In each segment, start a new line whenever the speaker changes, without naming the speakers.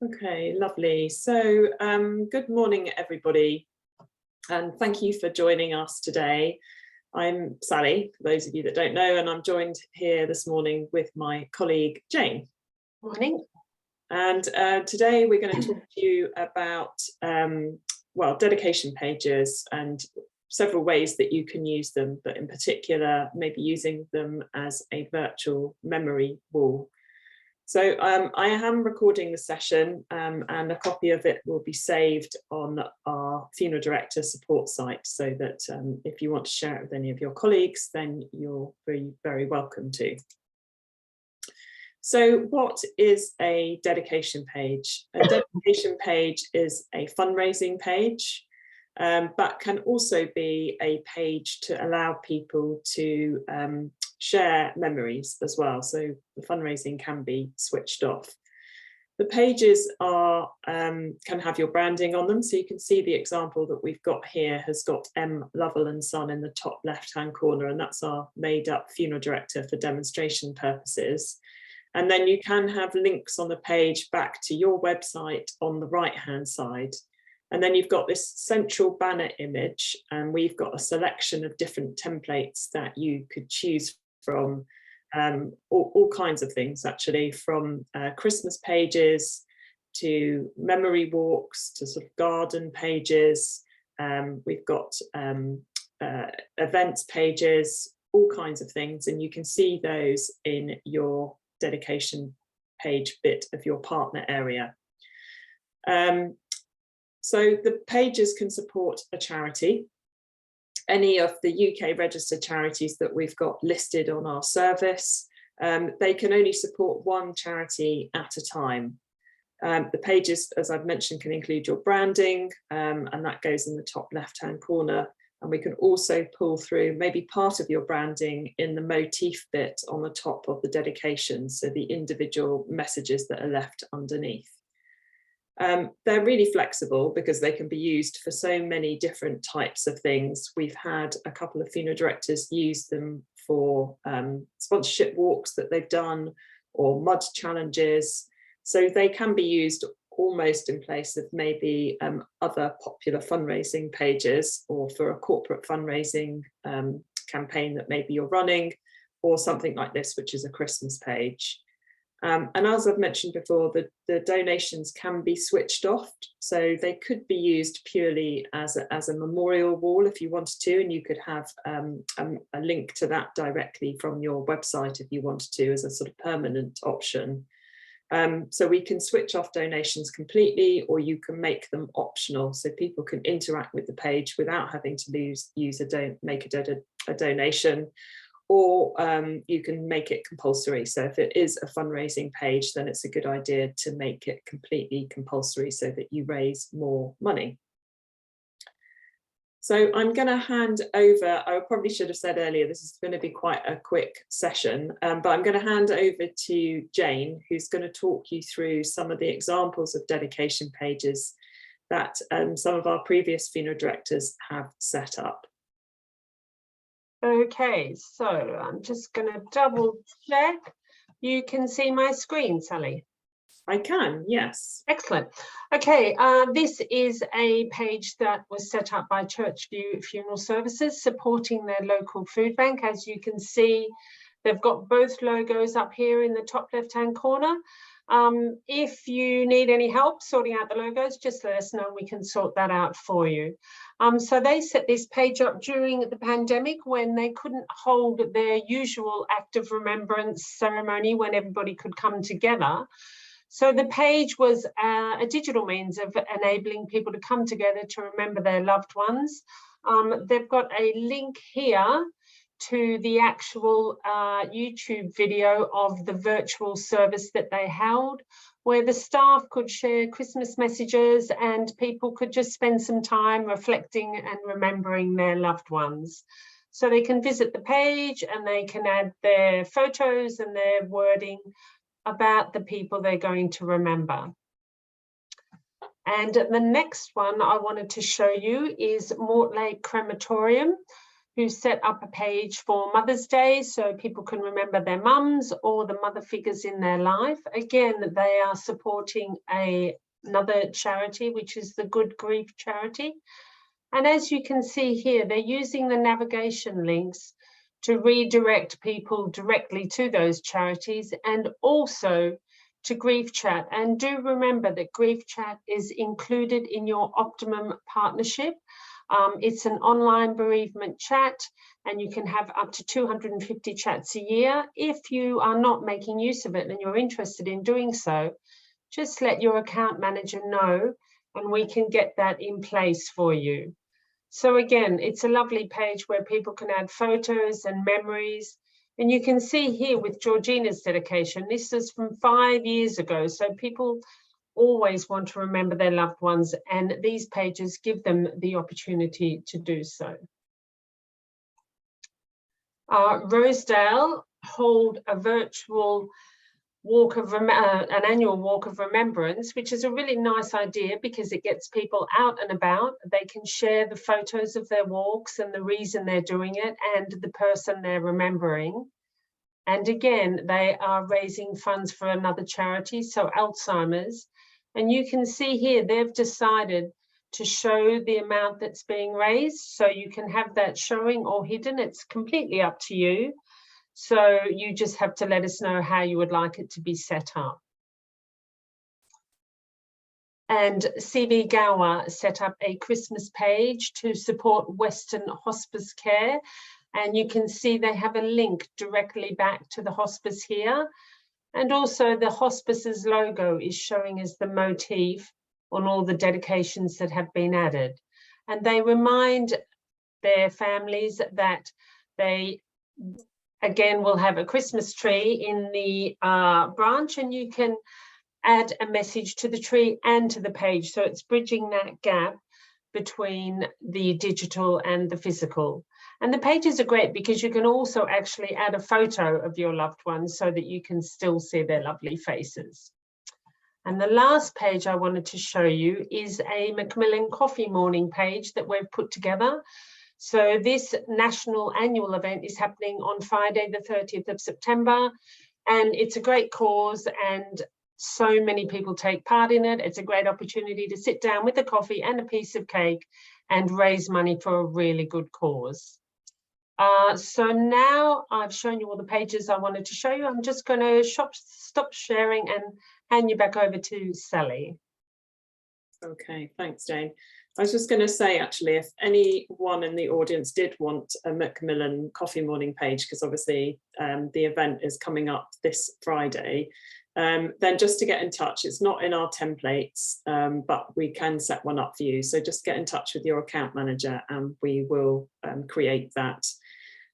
Okay, lovely. So good morning, everybody, and thank you for joining us today. I'm Sally, for those of you that don't know, and I'm joined here this morning with my colleague, Jane.
Morning.
And today we're going to talk to you about, well, dedication pages and several ways that you can use them, but in particular, maybe using them as a virtual memory wall. So I am recording the session and a copy of it will be saved on our funeral director support site, so that if you want to share it with any of your colleagues, then you're very, very welcome to. So what is a dedication page? A dedication page is a fundraising page, but can also be a page to allow people to share memories as well. So the fundraising can be switched off. The pages are can have your branding on them. So you can see the example that we've got here has got M. Lovell and Son in the top left-hand corner, and that's our made-up funeral director for demonstration purposes. And then you can have links on the page back to your website on the right-hand side. And then you've got this central banner image, and we've got a selection of different templates that you could choose from, all kinds of things actually, from Christmas pages to memory walks to sort of garden pages. We've got events pages, all kinds of things, and you can see those in your dedication page bit of your partner area. So the pages can support a charity. Any of the UK registered charities that we've got listed on our service, they can only support one charity at a time. The pages, as I've mentioned, can include your branding, and that goes in the top left-hand corner. And we can also pull through maybe part of your branding in the motif bit on the top of the dedication, so the individual messages that are left underneath. They're really flexible because they can be used for so many different types of things. We've had a couple of funeral directors use them for sponsorship walks that they've done, or mud challenges. So they can be used almost in place of maybe other popular fundraising pages, or for a corporate fundraising campaign that maybe you're running, or something like this, which is a Christmas page. And as I've mentioned before, the donations can be switched off, so they could be used purely as a memorial wall if you wanted to, and you could have a link to that directly from your website if you wanted to, as a sort of permanent option. So we can switch off donations completely, or you can make them optional, so people can interact with the page without having to make a donation. Or you can make it compulsory. So if it is a fundraising page, then it's a good idea to make it completely compulsory so that you raise more money. So I'm going to hand over, I probably should have said earlier, this is going to be quite a quick session, but I'm going to hand over to Jane, who's going to talk you through some of the examples of dedication pages that some of our previous funeral directors have set up.
Okay, so I'm just going to double check. You can see my screen, Sally?
I can, yes.
Excellent. Okay, this is a page that was set up by Churchview Funeral Services, supporting their local food bank. As you can see, they've got both logos up here in the top left-hand corner. If you need any help sorting out the logos, just let us know and we can sort that out for you. So they set this page up during the pandemic, when they couldn't hold their usual act of remembrance ceremony when everybody could come together. So the page was a digital means of enabling people to come together to remember their loved ones. They've got a link here to the actual YouTube video of the virtual service that they held, where the staff could share Christmas messages and people could just spend some time reflecting and remembering their loved ones. So they can visit the page and they can add their photos and their wording about the people they're going to remember. And the next one I wanted to show you is Mortlake Crematorium. who set up a page for Mother's Day so people can remember their mums or the mother figures in their life. Again, they are supporting another charity, which is the Good Grief charity. And as you can see here, they're using the navigation links to redirect people directly to those charities and also to Grief Chat. And do remember that Grief Chat is included in your Optimum partnership. It's an online bereavement chat, and you can have up to 250 chats a year. If you are not making use of it and you're interested in doing so, just let your account manager know and we can get that in place for you. So again, it's a lovely page where people can add photos and memories. And you can see here with Georgina's dedication, this is from 5 years ago. So people always want to remember their loved ones, and these pages give them the opportunity to do so. Rosedale hold a virtual walk of an annual walk of remembrance, which is a really nice idea because it gets people out and about. They can share the photos of their walks and the reason they're doing it and the person they're remembering. And again, they are raising funds for another charity, so Alzheimer's. And you can see here, they've decided to show the amount that's being raised. So you can have that showing or hidden. It's completely up to you. So you just have to let us know how you would like it to be set up. And CV Gower set up a Christmas page to support Western hospice care. And you can see they have a link directly back to the hospice here. And also the hospice's logo is showing as the motif on all the dedications that have been added. And they remind their families that they, again, will have a Christmas tree in the branch, and you can add a message to the tree and to the page. So it's bridging that gap between the digital and the physical. And the pages are great because you can also actually add a photo of your loved ones so that you can still see their lovely faces. And the last page I wanted to show you is a Macmillan Coffee Morning page that we've put together. So this national annual event is happening on Friday, the 30th of September, and it's a great cause and so many people take part in it. It's a great opportunity to sit down with a coffee and a piece of cake and raise money for a really good cause. So now I've shown you all the pages I wanted to show you. I'm just going to stop sharing and hand you back over to Sally.
Okay, thanks, Jane. I was just going to say, actually, if anyone in the audience did want a Macmillan Coffee Morning page, because obviously the event is coming up this Friday, then just to get in touch. It's not in our templates, but we can set one up for you. So just get in touch with your account manager and we will create that.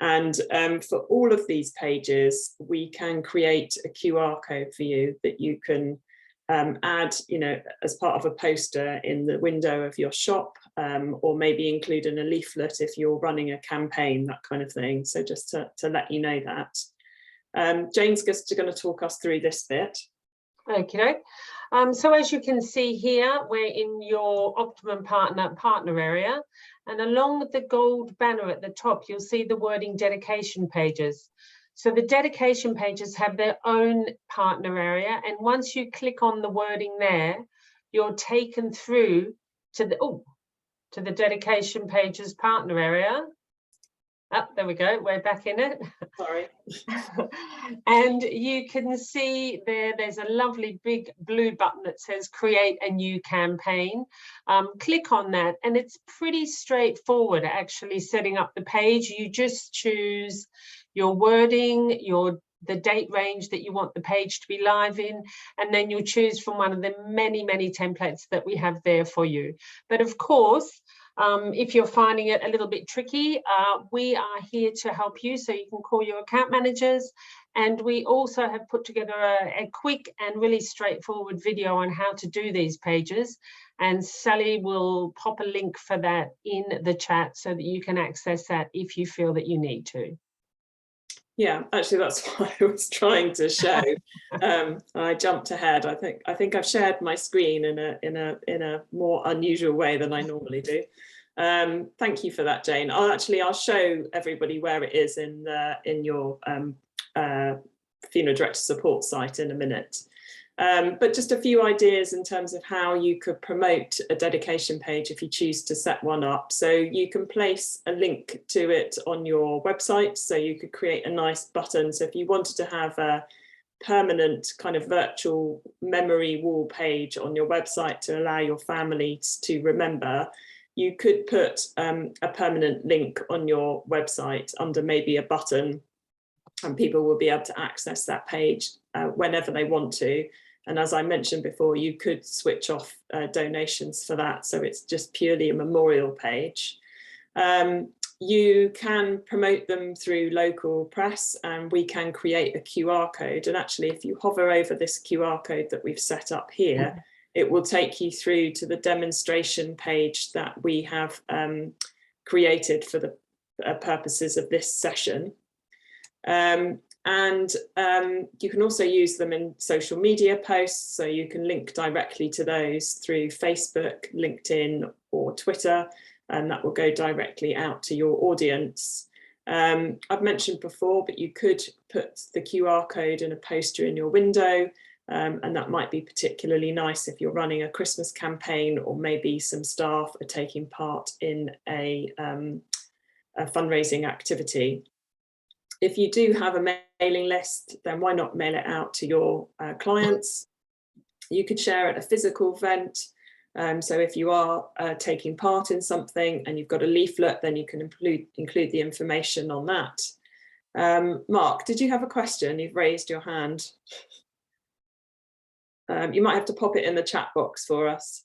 And for all of these pages, we can create a QR code for you that you can add, you know, as part of a poster in the window of your shop, or maybe include in a leaflet if you're running a campaign, that kind of thing. So just to let you know that. Jane's just going to talk us through this bit.
Okay. So as you can see here, we're in your Optimum partner area, and along with the gold banner at the top, you'll see the wording dedication pages. So the dedication pages have their own partner area, and once you click on the wording there, you're taken through to the dedication pages partner area. Oh, there we go, we're back in it.
Sorry.
And you can see there's a lovely big blue button that says create a new campaign. Click on that and it's pretty straightforward actually setting up the page. You just choose your wording, the date range that you want the page to be live in, and then you'll choose from one of the many templates that we have there for you. But of course, if you're finding it a little bit tricky, we are here to help you, so you can call your account managers. And we also have put together a quick and really straightforward video on how to do these pages. And Sally will pop a link for that in the chat so that you can access that if you feel that you need to.
Yeah, actually, that's what I was trying to show. I jumped ahead. I think I've shared my screen in a more unusual way than I normally do. Thank you for that, Jane. I'll show everybody where it is in your funeral director support site in a minute. But just a few ideas in terms of how you could promote a dedication page if you choose to set one up. So you can place a link to it on your website. So you could create a nice button. So if you wanted to have a permanent kind of virtual memory wall page on your website to allow your family to remember, you could put a permanent link on your website under maybe a button, and people will be able to access that page whenever they want to. And as I mentioned before, you could switch off donations for that. So it's just purely a memorial page. You can promote them through local press, and we can create a QR code. And actually, if you hover over this QR code that we've set up here, it will take you through to the demonstration page that we have created for the purposes of this session. You can also use them in social media posts, so you can link directly to those through Facebook, LinkedIn, or Twitter, and that will go directly out to your audience. I've mentioned before, but you could put the QR code in a poster in your window, and that might be particularly nice if you're running a Christmas campaign, or maybe some staff are taking part in a fundraising activity. If you do have a mailing list, then why not mail it out to your clients? You could share at a physical event. So if you are taking part in something and you've got a leaflet, then you can include the information on that. Mark, did you have a question? You've raised your hand. You might have to pop it in the chat box for us.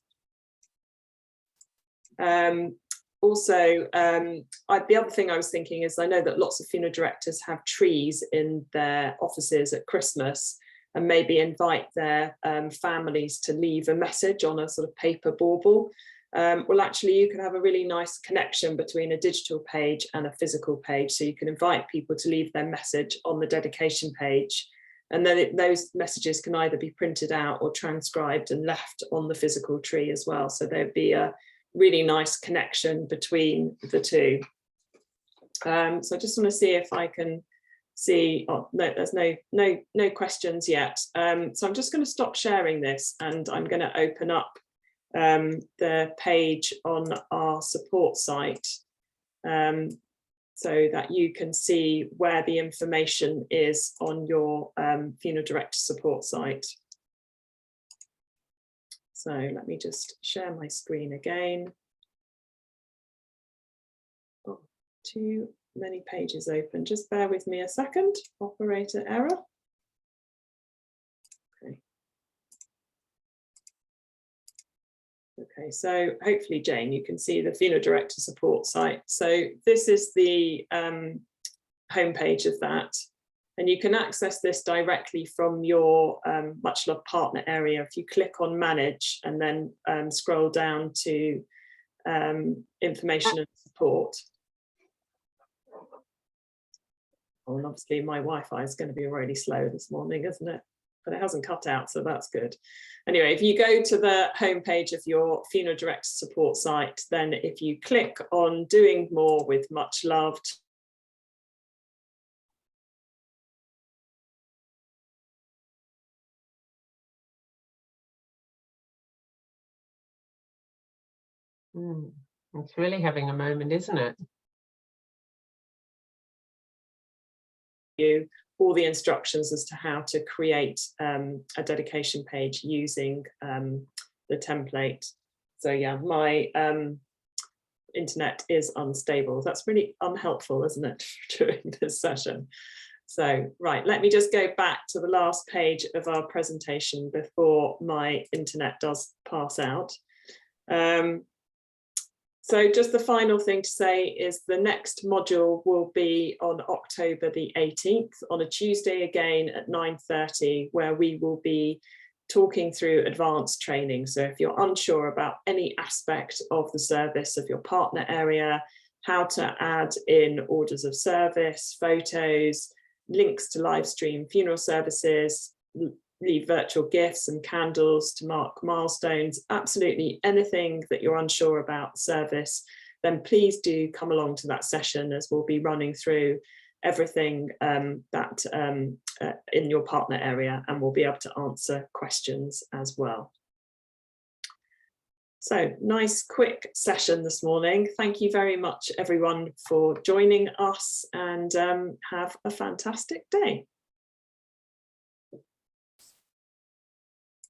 Also, the other thing I was thinking is, I know that lots of funeral directors have trees in their offices at Christmas, and maybe invite their families to leave a message on a sort of paper bauble. Well, actually, you can have a really nice connection between a digital page and a physical page. So you can invite people to leave their message on the dedication page. And then those messages can either be printed out or transcribed and left on the physical tree as well. So there'd be a really nice connection between the two. So I just want to see if I can see, oh no, there's no questions yet. So I'm just going to stop sharing this, and I'm going to open up the page on our support site, so that you can see where the information is on your funeral director support site. So let me just share my screen again. Oh, too many pages open. Just bear with me a second. Operator error. Okay. Okay, so hopefully, Jane, you can see the funeral director support site. So this is the homepage of that. And you can access this directly from your Much Loved Partner area. If you click on Manage and then scroll down to Information and Support. Oh, and obviously my Wi-Fi is going to be really slow this morning, isn't it? But it hasn't cut out, so that's good. Anyway, if you go to the homepage of your funeral director support site, then if you click on Doing More with Much Loved,
It's really having a moment, isn't it?
You all the instructions as to how to create a dedication page using the template. So yeah, my internet is unstable. That's really unhelpful, isn't it, during this session? So right, let me just go back to the last page of our presentation before my internet does pass out. So just the final thing to say is the next module will be on October the 18th, on a Tuesday again at 9:30, where we will be talking through advanced training. So if you're unsure about any aspect of the service of your partner area, how to add in orders of service, photos, links to live stream funeral services, leave virtual gifts and candles to mark milestones, absolutely anything that you're unsure about service, then please do come along to that session, as we'll be running through everything that in your partner area, and we'll be able to answer questions as well. So nice quick session this morning. Thank you very much everyone for joining us, and have a fantastic day.